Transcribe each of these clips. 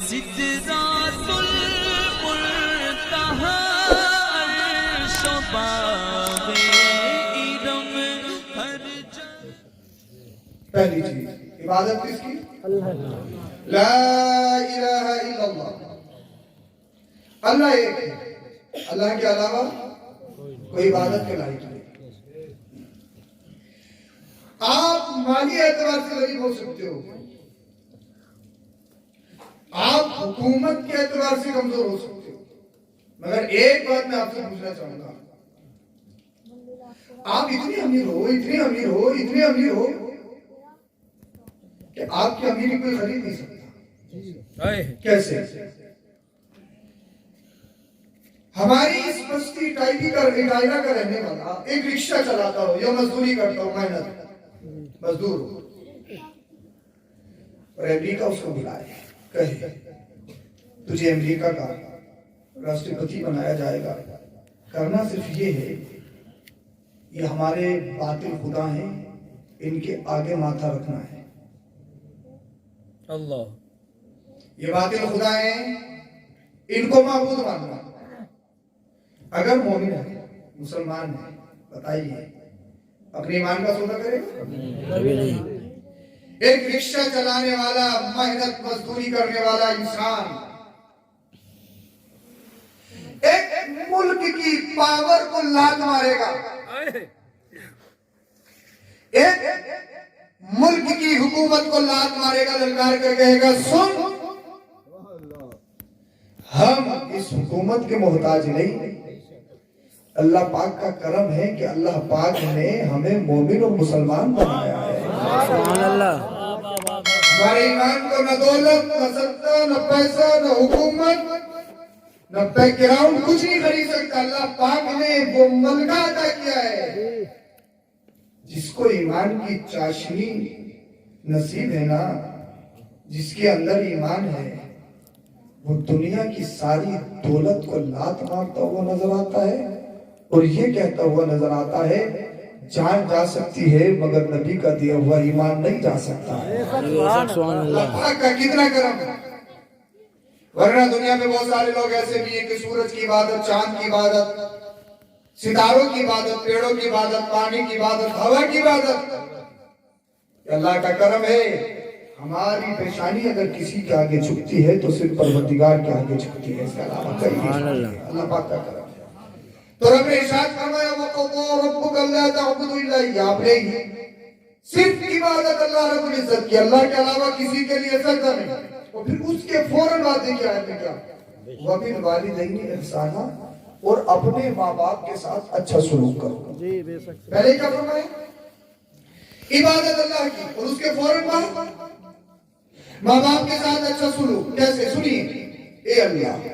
سدرات المنتہا عرش و باغ ارم ہر جگہ. پہلی چیز عبادت کس کی؟ اللہ. لا الہ الا اللہ. اللہ ایک ہے، اللہ کے علاوہ کوئی عبادت کے لائق نہیں. آپ مالی اعتبار سے غریب ہو سکتے ہو، آپ حکومت کے اعتبار سے کمزور ہو سکتے ہو، مگر ایک بات میں آپ سے پوچھنا چاہوں گا، آپ اتنے امیر ہو اتنے امیر ہو اتنے امیر ہو کہ آپ کی امیری کوئی خرید نہیں سکتا. کیسے؟ ہماری اس بستی اٹائیرا کا رہنے والا ایک رکشہ چلاتا ہو یا مزدوری کرتا ہو، محنت مزدور ہو، اور امریکہ اس کو بلائے کہے تجھے امریکہ کا راشٹرپتی بنایا جائے گا، کرنا صرف یہ ہے، یہ ہمارے باطل خدا ہیں، ان کے آگے ماتھا رکھنا ہے. اللہ. یہ باطل خدا ہیں، ان کو معبود ماننا. اگر مومن ہے، مسلمان ہے، بتائیے اپنے ایمان کا سودا کرے گا؟ کبھی نہیں. ایک رکشہ چلانے والا، محنت مزدوری کرنے والا انسان ایک ملک کی پاور کو لات مارے گا، ایک ملک کی حکومت کو لات مارے گا، للکار کر کہے گا سن، ہم اس حکومت کے محتاج نہیں، اللہ پاک کا کرم ہے کہ اللہ پاک نے ہمیں مومن اور مسلمان بنایا ہے. سبحان اللہ. ہمارے ایمان کو نہ دولت، نہ ستا، نہ پیسہ، نہ حکومت، نہ بیک گراؤنڈ کچھ نہیں خرید سکتا. اللہ پاک نے وہ ملکہ عطا کیا ہے. جس کو ایمان کی چاشنی نصیب ہے نا، جس کے اندر ایمان ہے، وہ دنیا کی ساری دولت کو لات مارتا ہوا نظر آتا ہے اور یہ کہتا ہوا نظر آتا ہے جان جا سکتی ہے مگر نبی کا دیا ہوا ایمان نہیں جا سکتا ہے. اللہ پاک کا کتنا کرم ہے. ورنہ دنیا میں بہت سارے لوگ ایسے بھی ہیں کہ سورج کی عبادت، چاند کی عبادت، ستاروں کی عبادت، پیڑوں کی عبادت، پانی کی عبادت، ہوا کی عبادت. اللہ کا کرم ہے، ہماری پیشانی اگر کسی کے آگے جھکتی ہے تو صرف پروردگار کے آگے جھکتی ہے، اس کے علاوہ کہیں نہیں. اللہ پاک کا کرم ہے. تو رب نے ارشاد فرمایا وَقَضَىٰ رَبُّكَ أَلَّا تَعْبُدُوا إِلَّا إِيَّاهُ. آپ نے صرف عبادت اللہ رب العزت کی، اللہ کے علاوہ کسی کے لیے سجدہ نہیں. اور پھر اس کے فوراً وعدے کیا ہے کیا؟ وَبِالْوَالِدَيْنِ إِحْسَانًا، اور اپنے ماں باپ کے ساتھ اچھا سلوک کرو. پہلے کیا فرمایا؟ عبادت اللہ کی، اور اس کے فوراً بعد ماں باپ کے ساتھ اچھا سلوک. کیسے؟ سنیے. اے اللہ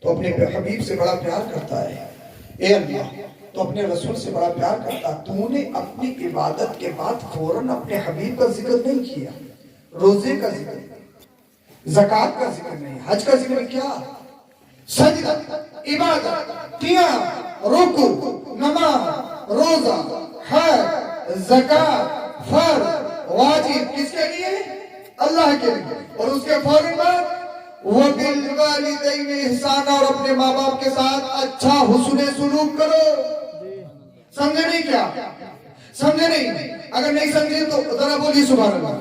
تو اپنے حبیب سے بڑا پیار کرتا ہے، اے اللہ تو اپنے رسول سے بڑا پیار کرتا. تو نے اپنی عبادت کے بعد فوراً اپنے حبیب کا ذکر نہیں کیا، روزے کا ذکر نہیں، زکوٰۃ کا ذکر نہیں، حج کا ذکر کیا؟ سجدہ، عبادت، قیام، رکوع، نماز، روزہ، حج، زکوٰۃ، فرض، واجب کس کے لیے؟ اللہ کے لیے. اور اس کے فوراً بعد وَبِالْوَالِدَيْنِ إِحْسَانًا، اور اپنے ماں باپ کے ساتھ اچھا حسن سلوک کرو. سمجھے نہیں کیا؟ سمجھے نہیں؟ اگر نہیں سمجھے تو ذرا بولیے سبحان اللہ.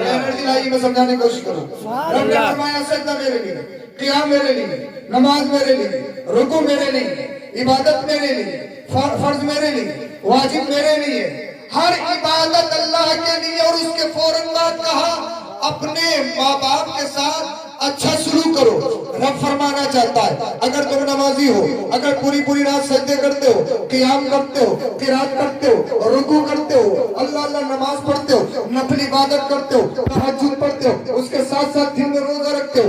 انرجی لائیے، میں سمجھانے کی کوشش کروں. رب نے فرمایا سجدہ میرے لیے، قیام میرے لیے، نماز میرے لیے، رکوع میرے لیے، عبادت میرے لیے، فرض میرے لیے، واجب میرے لیے. ہر عبادت اللہ کے لیے. اور اس کے فوراً بعد کہا اپنے ماں باپ کے ساتھ اچھا سلوک کرو. رب فرمانا چاہتا ہے اگر تم نمازی ہو، اگر پوری پوری رات سجدے کرتے ہو، قیام کرتے ہو، قرات کرتے ہو، رکوع کرتے ہو، اللہ اللہ نماز پڑھتے ہو، نفل عبادت کرتے ہو، تہجد پڑھتے ہو، اس کے ساتھ ساتھ دن میں روزہ رکھتے ہو،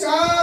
4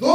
2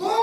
2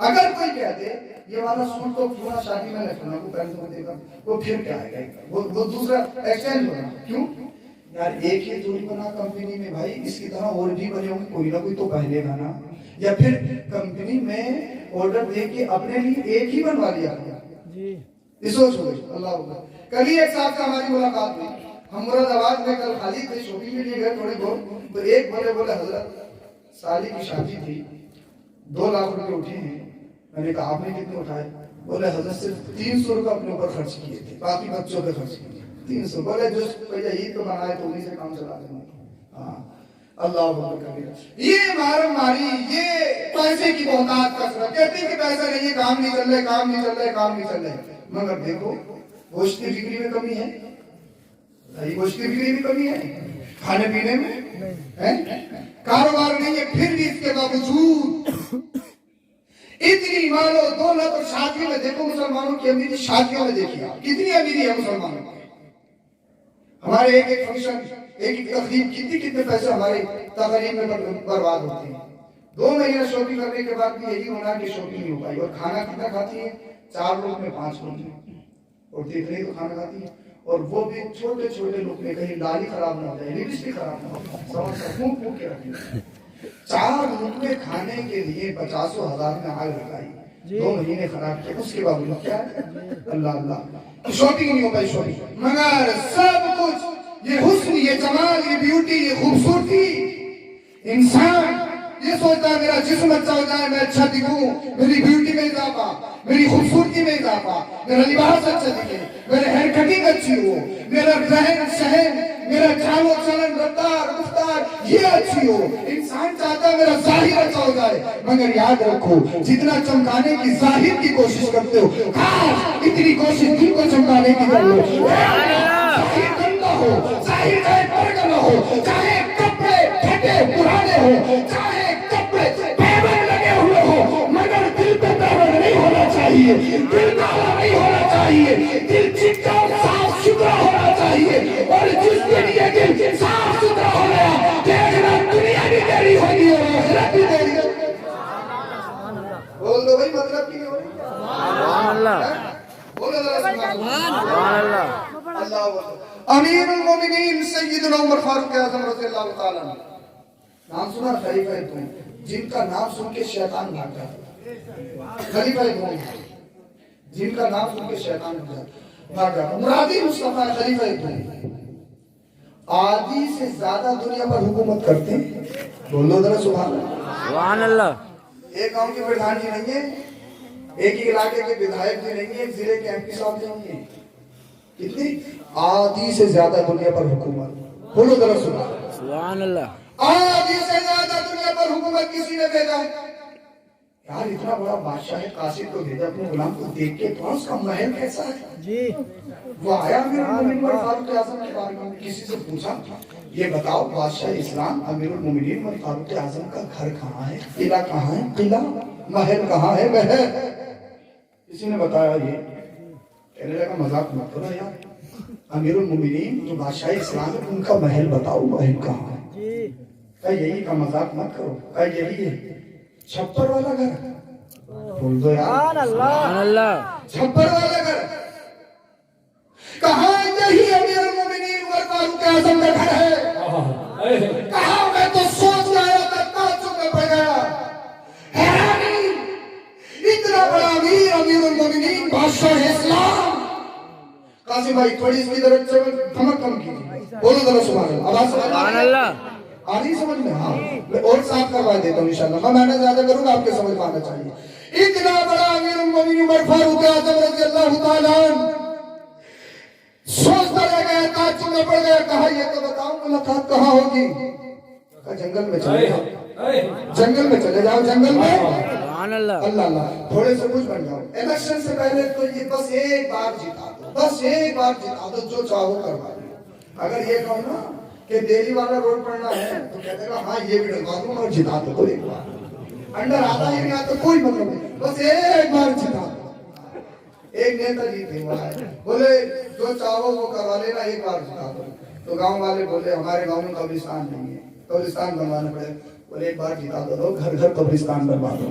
اگر کوئی کہتے یہ والا سوٹ تو پورا شادی میں رکھنا کو پہن کے دیکھا وہ پھر کیا آئے گا وہ دوسرا ایکسچینج ہوگا کیوں یار ایک ہی جوڑی بنا کمپنی میں بھائی اس کی طرح اور بھی بنے ہوں گے کوئی نہ کوئی تو پہنے گا نا یا پھر کمپنی میں آرڈر دے کے اپنے لیے ایک ہی بنوا لیا جی یہ سوچ ہوئی اللہ اکبر کل ہی ایک صاحب سے ہماری ملاقات ہوئی ہم مراد آباد میں کل خالی تھے شاپنگ کے لیے گئے تھوڑے بہت تو ایک بولے حضرت سالی کی شادی تھی 2 لاکھ روپے اٹھے ہیں میں نے کہا آپ نے کتنے اٹھائے بولے حضرت صرف 300 روپے اپنے اوپر خرچ کیے تھے باقی بچوں پہ خرچ کیے 300 بولے جو عید تو بنائے تو انہیں سے کام چلا دیں ہاں اللہ اکبر یہ ماری یہ پیسے کی بہتات کثرت کہتے ہیں کہ پیسہ نہیں ہے کام نہیں چل رہے مگر دیکھو گوشت کی بکری میں کمی ہے گوشت کی بکری میں کمی ہے کھانے پینے میں کاروبار نہیں ہے پھر بھی اس کے باوجود اتنی مال و دولت اور شادیوں میں دیکھو مسلمانوں کی امیری شادیوں میں دیکھیے کتنی امیری ہے مسلمانوں کی ہمارے ایک فنکشن ایک تقریب کتنے پیسے ہمارے تقریب میں برباد ہوتے ہیں 2 مہینے شاپنگ کرنے کے بعد بھی یہی ہونا کہ شاپنگ نہیں ہو پائی اور کھانا کتنا کھاتی ہے 4 لوگ میں 5 لوگ میں اور دیکھ رہے تو کھانا کھاتی ہے اور وہ بھی چھوٹے لوگ میں کہیں دال ہی خراب نہ ہو جائے لپسٹک خراب نہ ہو سمجھ پھونک کے رکھیں 4 لقمے کھانے کے لیے 50,000 میں آگ لگائی 2 مہینے خراب کیا اس کے باوجود کیا ہے اللہ شاپنگ نہیں ہو پائی شاپنگ مگر سب کچھ یہ حسن یہ جمال یہ بیوٹی یہ خوبصورتی انسان یہ سوچتا ہے میرا جسم اچھا ہو جائے میں اچھا دکھوں میری بیوٹی میں اضافہ میری خوبصورتی میں اضافہ میرا لباس اچھا دکھے میرے ہیئر کٹنگ اچھی ہو میرا رہن سہن میرا چال و چلن رفتار گفتار یہ اچھی ہو انسان چاہتا ہے میرا ظاہر اچھا ہو جائے مگر یاد رکھو جتنا چمکانے کی ظاہر کی کوشش کرتے ہو کاش اتنی کوشش دل کو چمکانے کی کر لو ظاہر گندا ہو ظاہر چاہے پرگنا ہو چاہے کپڑے پھٹے پرانے ہو چاہے کپڑے پیبر لگے ہوئے ہو مگر دل پہ پیبر نہیں ہونا چاہیے دل کالا نہیں ہونا چاہیے دل چکا صاف ستھرا ہونا چاہیے اور جس دن یہ دل صاف ستھرا ہو گیا دیکھنا دنیا بھی تیری ہوگی اور آخرت بھی تیری ہوگی بول دو بھائی مطلب کی ہو رہی سبحان اللہ بولو ذرا سبحان اللہ اللہ امیر المومنین سیدنا عمر فاروق اعظم رضی اللہ تعالیٰ عنہ نام سنا خلیفہ دو جن کا نام سن کے شیطان بھاگ جاتا خلیفہ دو جن کا نام سن کے شیطان بھاگ جاتا مرادی مصطفیٰ خلیفہ دو آدھی سے زیادہ دنیا پر حکومت کرتے ہیں بولو ذرا سبحان اللہ ایک گاؤں کے پردھان جی نہیں ہیں ایک ہی علاقے کے ودھائک جی نہیں ہیں ایک ضلع کے ایم پی صاحب نہیں ہیں کتنی آدھی سے زیادہ دنیا پر حکومت بولو ذرا سبحان اللہ آدھی سے زیادہ دنیا پر حکومت کسی نے بھیجا یار اتنا بڑا بادشاہ ہے قاصد کو بھیجا اپنے غلام کو دیکھ کے تو اس کا محل کیسا ہے جی وہ آیا امیر المومنین عمر فاروق اعظم کے بارے میں کسی سے پوچھا یہ بتاؤ بادشاہ اسلام امیر المومنین عمر فاروق اعظم کا گھر کہاں ہے قلعہ کہاں ہے قلعہ محل کہاں ہے محل کسی نے بتایا یہ کہنے لگا مذاق مت کرو یار امیر المومنین جو بادشاہ اسلام ہے ان کا محل بتاؤ محل کہاں ہے کہا یہی کا مذاق مت کرو کہا یہی ہے چھپر والا گھر بول دو یار سبحان اللہ چھپر والا گھر کہاں یہی امیر المومنین عمر فاروق اعظم کا گھر ہے کہاں میں تو سوچ گیا تھا تعجب میں پڑ گیا حیرانی اتنا بڑا امیر المومنین بادشاہ اسلام قاسم بھائی تھوڑی اس کی طرف سے دھمک کم کیجیے بولو ذرا سبحان اللہ سبحان اللہ آ رہی سمجھ میں ہاں میں اور صاف کروا دیتا ہوں انشاءاللہ میں محنت زیادہ کروں گا آپ کے سمجھ میں آنا چاہیے اتنا بڑا امیر المومنین عمر فاروق اعظم رضی اللہ تعالیٰ عنہ سوچتا رہ گیا تعجب میں پڑ گیا کہا یہ تو بتاؤ ملاقات کہاں ہوگی کہا جنگل میں چلے جاؤ جنگل میں چلے جاؤ جنگل میں اللہ اللہ تھوڑے سے کچھ بن جاؤ الیکشن سے پہلے تو یہ بس ایک بار جتا دو بس ایک بار جتا دو جو چاہو کروا دو اگر یہ کہو نا کہ دہلی والا روڈ پڑنا ہے تو کہتے گا ہاں یہ بھی ڈلوا دوں اور جتا دو ایک بار انڈر آتا ہی نہیں آتا کوئی مطلب نہیں بس ایک بار جتا دو ایک نیتا جی تھے وہاں بولے جو چاہو وہ کروا لینا ایک بار جتا دو تو گاؤں والے بولے ہمارے گاؤں میں قبرستان نہیں ہے قبرستان بنوانا پڑے بولے ایک بار جیتا دو گھر گھر قبرستان بنوا دو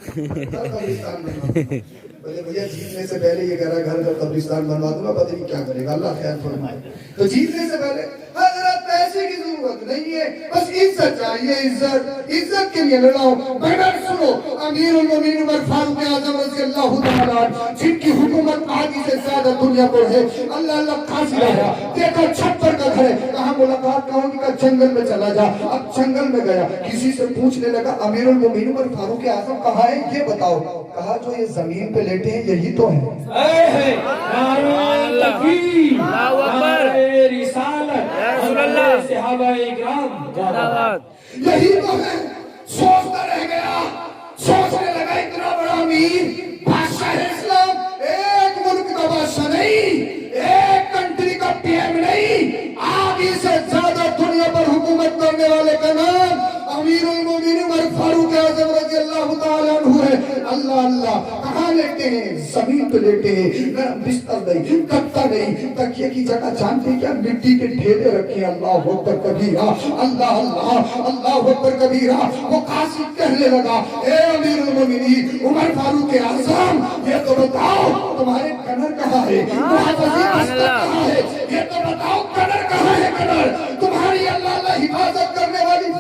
قبرستان بنوا دو بولے بھیا جیتنے سے پہلے یہ کہہ رہا ہے گھر گھر قبرستان بنوا دوں گا پتہ نہیں کیا کرے گا اللہ خیر فرمائے تو جیتنے سے پہلے حضرت پیسے کی ضرورت نہیں ہے بس عزت چاہیے عزت کے لیے لڑاؤ بیٹر سنو امیر المومنین عمر فاروق اعظم رضی اللہ تعالیٰ عنہ جن کی حکومت آدھی سے زیادہ دنیا پر ہے اللہ اللہ قاضی رہا دیکھو چھپر کا گھر ہے کہاں ملاقات کہاں کی کہا جنگل میں چلا جا اب جنگل میں گیا کسی سے پوچھنے لگا امیر المومنین عمر فاروق اعظم کہاں ہے یہ بتاؤ کہا جو یہ زمین پہ لیٹے ہیں یہی تو ہیں صحابہ اکرام یہی تو ہے سوچتا رہ گیا سوچنے لگا اتنا بڑا امیر بادشاہ اسلام ایک ملک کا بادشاہ نہیں ایک کنٹری کا پی ایم نہیں آدھی سے زیادہ دنیا پر حکومت کرنے والے کا نام امیر المومنین عمر فاروق اعظم رضی اللہ تعالیٰ عنہ ہے اللہ اللہ کہاں لیٹے ہیں زمین پہ لیٹے ہیں نرم بستر نہیں کتا نہیں تکیے کی جگہ جانتے ہیں کیا مٹی کے ڈھیلے رکھے ہیں اللہ اکبر کبیرہ اللہ اللہ اللہ اکبر کبیرہ وہ قاضی کہنے لگا اے امیر المومنین عمر فاروق اعظم یہ تو بتاؤ تمہارے کنر کہاں ہے محافظی بستر کہاں ہے یہ تو بتاؤ کنر کہاں ہے کنر تمہاری اللہ اللہ حفاظت کرنے والی